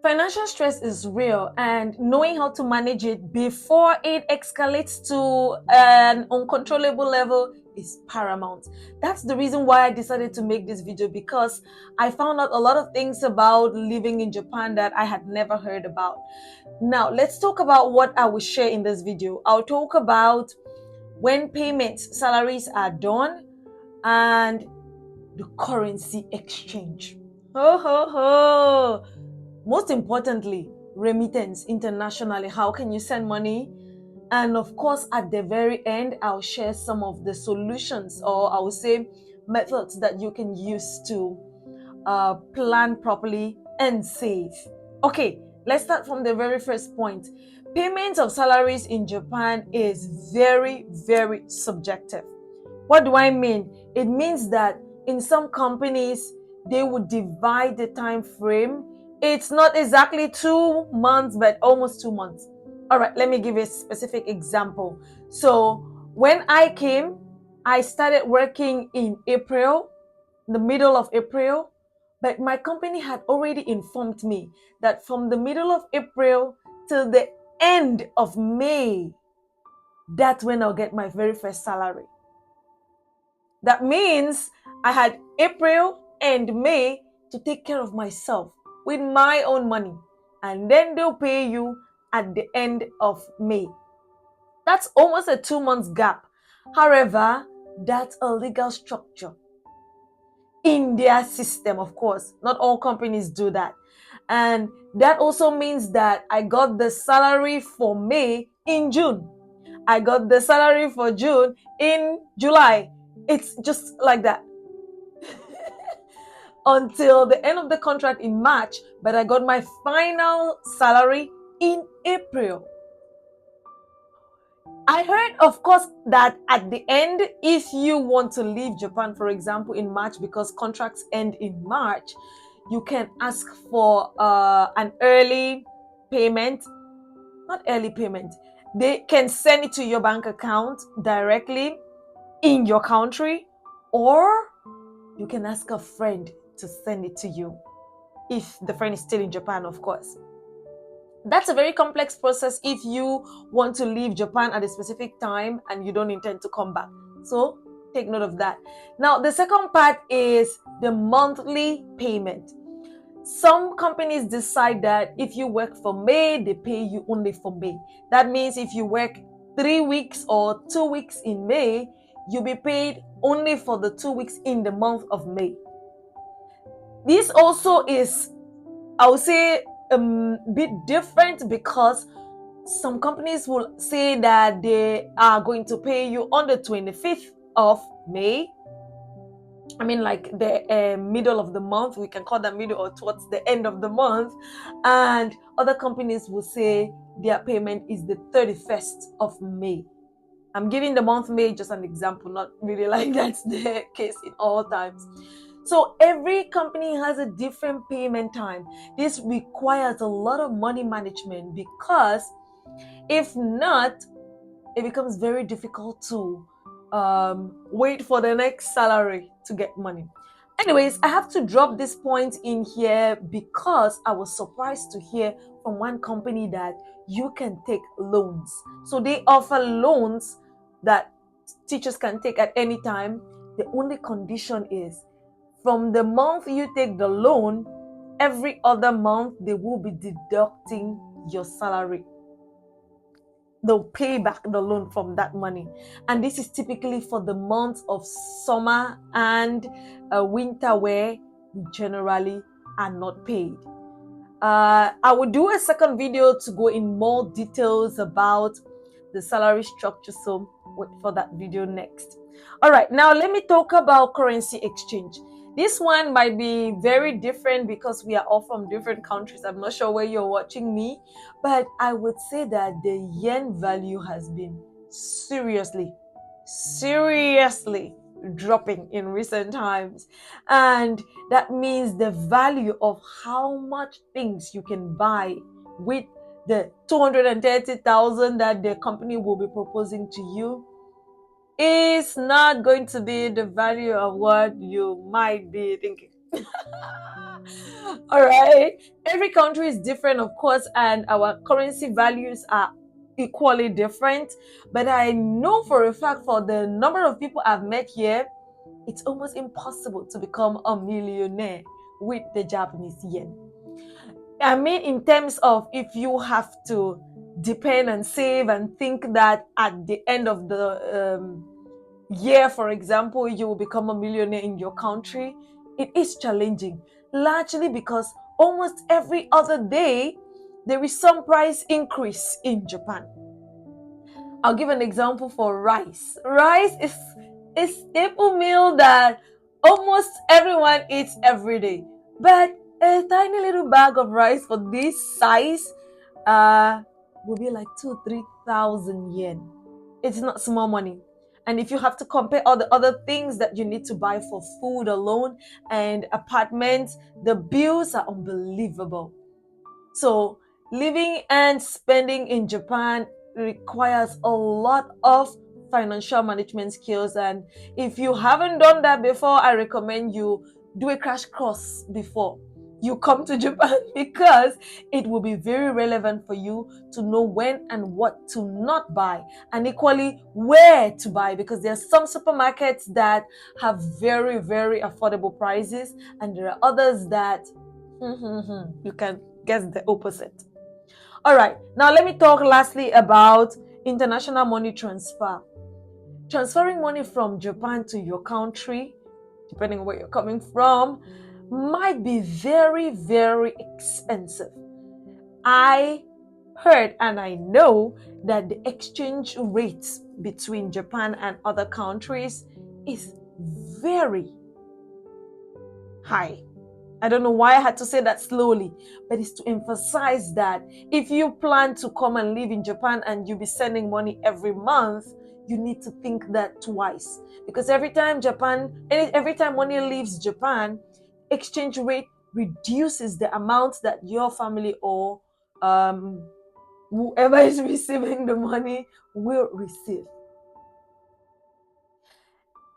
Financial stress is real, and knowing how to manage it before it escalates to an uncontrollable level is paramount. That's the reason why I decided to make this video, because I found out a lot of things about living in Japan that I had never heard about. Now, let's talk about what I will share in this video. I'll talk about when payments, salaries are done, and the currency exchange. Ho, ho, ho. Most importantly, remittance internationally. How can you send money? And of course, at the very end, I'll share some of the solutions, or I will say methods that you can use to plan properly and save. Okay, let's start from the very first point. Payment of salaries in Japan is very, very subjective. What do I mean? It means that in some companies, they would divide the time frame. It's not exactly 2 months, but almost 2 months. All right, let me give you a specific example. So when I came, I started working in April, the middle of April, but my company had already informed me that from the middle of April till the end of May, that's when I'll get my very first salary. That means I had April and May to take care of myself with my own money. And then they'll pay you at the end of May. That's almost a 2 months gap. However, that's a legal structure in their system, of course. Not all companies do that. And that also means that I got the salary for May in June. I got the salary for June in July. It's just like that. Until the end of the contract in March, but I got my final salary in April. I heard, of course, that at the end, if you want to leave Japan, for example, in March, because contracts end in March, you can ask for an early payment. Not early payment. They can send it to your bank account directly in your country, or you can ask a friend to send it to you, if the friend is still in Japan, of course. That's a very complex process if you want to leave Japan at a specific time and you don't intend to come back. So take note of that. Now, the second part is the monthly payment. Some companies decide that if you work for May, they pay you only for May. That means if you work 3 weeks or 2 weeks in May, you'll be paid only for the 2 weeks in the month of May. This also is, I would say, a bit different, because some companies will say that they are going to pay you on the 25th of May. I mean, like the middle of the month, we can call that middle, or towards the end of the month. And other companies will say their payment is the 31st of May. I'm giving the month May just an example, not really like that's the case in all times. So every company has a different payment time. This requires a lot of money management, because if not, it becomes very difficult to wait for the next salary to get money. Anyways, I have to drop this point in here because I was surprised to hear from one company that you can take loans. So they offer loans that teachers can take at any time. The only condition is, from the month you take the loan, every other month they will be deducting your salary. They'll pay back the loan from that money. And this is typically for the months of summer and winter, where we generally are not paid. I will do a second video to go in more details about the salary structure, so wait for that video next. All right, now let me talk about currency exchange. This one might be very different because we are all from different countries. I'm not sure where you're watching me, but I would say that the yen value has been seriously dropping in recent times. And that means the value of how much things you can buy with the 230,000 that the company will be proposing to you is not going to be the value of what you might be thinking. All right. Every country is different, of course, and our currency values are equally different. But I know for a fact, for the number of people I've met here, it's almost impossible to become a millionaire with the Japanese yen. I mean, in terms of if you have to depend and save and think that at the end of the year, for example, you will become a millionaire in your country, it is challenging, largely because almost every other day there is some price increase in Japan. I'll give an example for rice. Rice is a staple meal that almost everyone eats every day. But a tiny little bag of rice for this size will be like 2,000-3,000 yen. It's not small money. And if you have to compare all the other things that you need to buy for food alone and apartments, the bills are unbelievable. So living and spending in Japan requires a lot of financial management skills. And if you haven't done that before, I recommend you do a crash course before you come to Japan because it will be very relevant for you to know when and what to not buy, and equally where to buy, because there are some supermarkets that have very, very affordable prices, and there are others that you can guess the opposite. All right, now let me talk lastly about international money transfer. Transferring money from Japan to your country, depending on where you're coming from, might be very, very expensive. I heard and I know that the exchange rates between Japan and other countries is very high. I don't know why I had to say that slowly, but it's to emphasize that if you plan to come and live in Japan and you'll be sending money every month, you need to think that twice. Because every time money leaves Japan, exchange rate reduces the amount that your family or whoever is receiving the money will receive.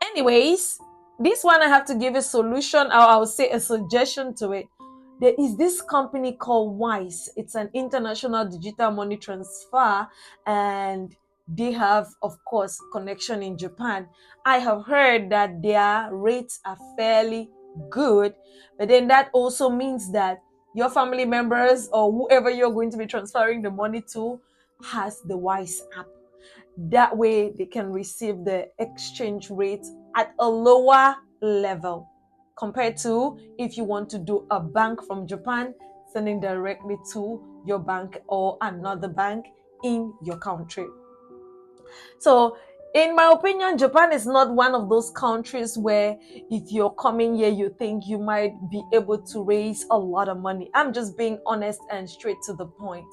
Anyways, this one I have to give a solution, or I would say a suggestion to it. There is this company called Wise. It's an international digital money transfer, and they have, of course, connection in Japan. I have heard that their rates are fairly good, but then that also means that your family members or whoever you're going to be transferring the money to has the Wise app. That way they can receive the exchange rate at a lower level compared to if you want to do a bank from Japan, sending directly to your bank or another bank in your country. So in my opinion, Japan is not one of those countries where if you're coming here, you think you might be able to raise a lot of money. I'm just being honest and straight to the point.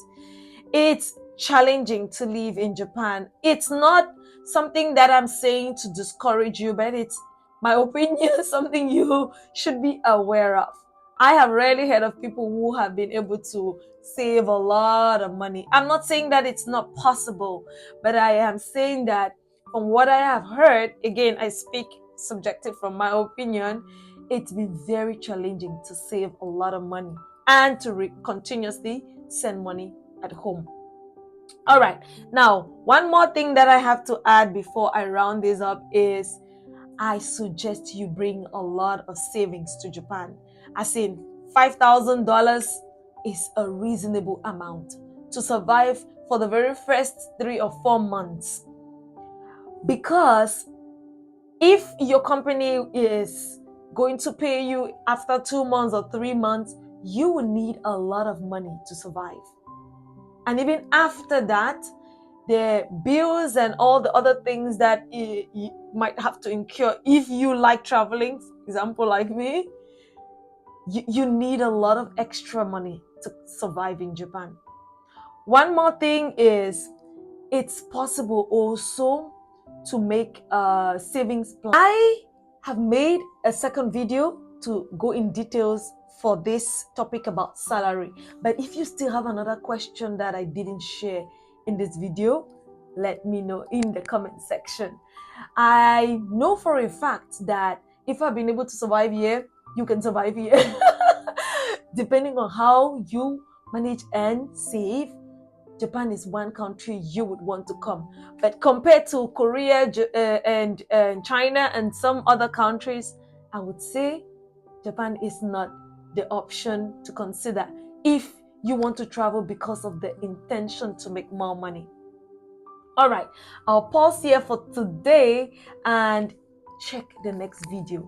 It's challenging to live in Japan. It's not something that I'm saying to discourage you, but it's my opinion, something you should be aware of. I have rarely heard of people who have been able to save a lot of money. I'm not saying that it's not possible, but I am saying that from what I have heard, again, I speak subjective from my opinion, it's been very challenging to save a lot of money and to continuously send money at home. All right, now one more thing that I have to add before I round this up is I suggest you bring a lot of savings to Japan. As in, $5,000 is a reasonable amount to survive for the very first 3 or 4 months. Because if your company is going to pay you after 2 months or 3 months, you will need a lot of money to survive. And even after that, the bills and all the other things that you might have to incur if you like traveling, for example, like me, you need a lot of extra money to survive in Japan. One more thing is, it's possible also to make a savings plan. I have made a second video to go in details for this topic about salary. But if you still have another question that I didn't share in this video, let me know in the comment section. I know for a fact that if I've been able to survive here, you can survive here. Depending on how you manage and save, Japan is one country you would want to come. But compared to Korea and China and some other countries, I would say Japan is not the option to consider if you want to travel because of the intention to make more money. All right, I'll pause here for today and check the next video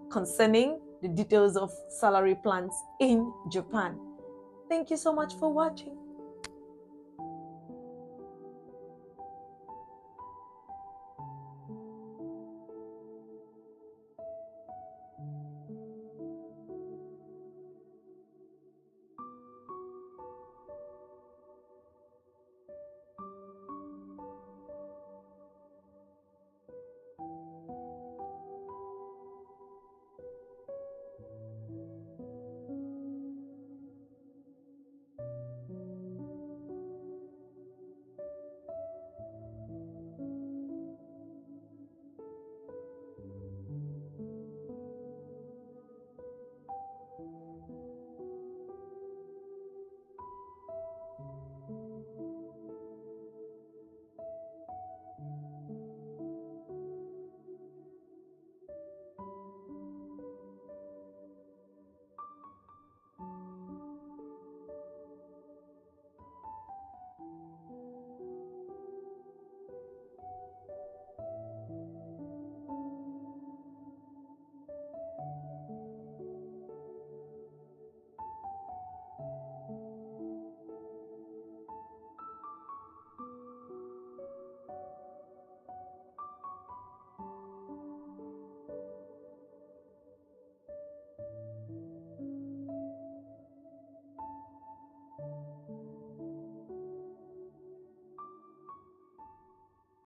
concerning the details of salary plans in Japan. Thank you so much for watching.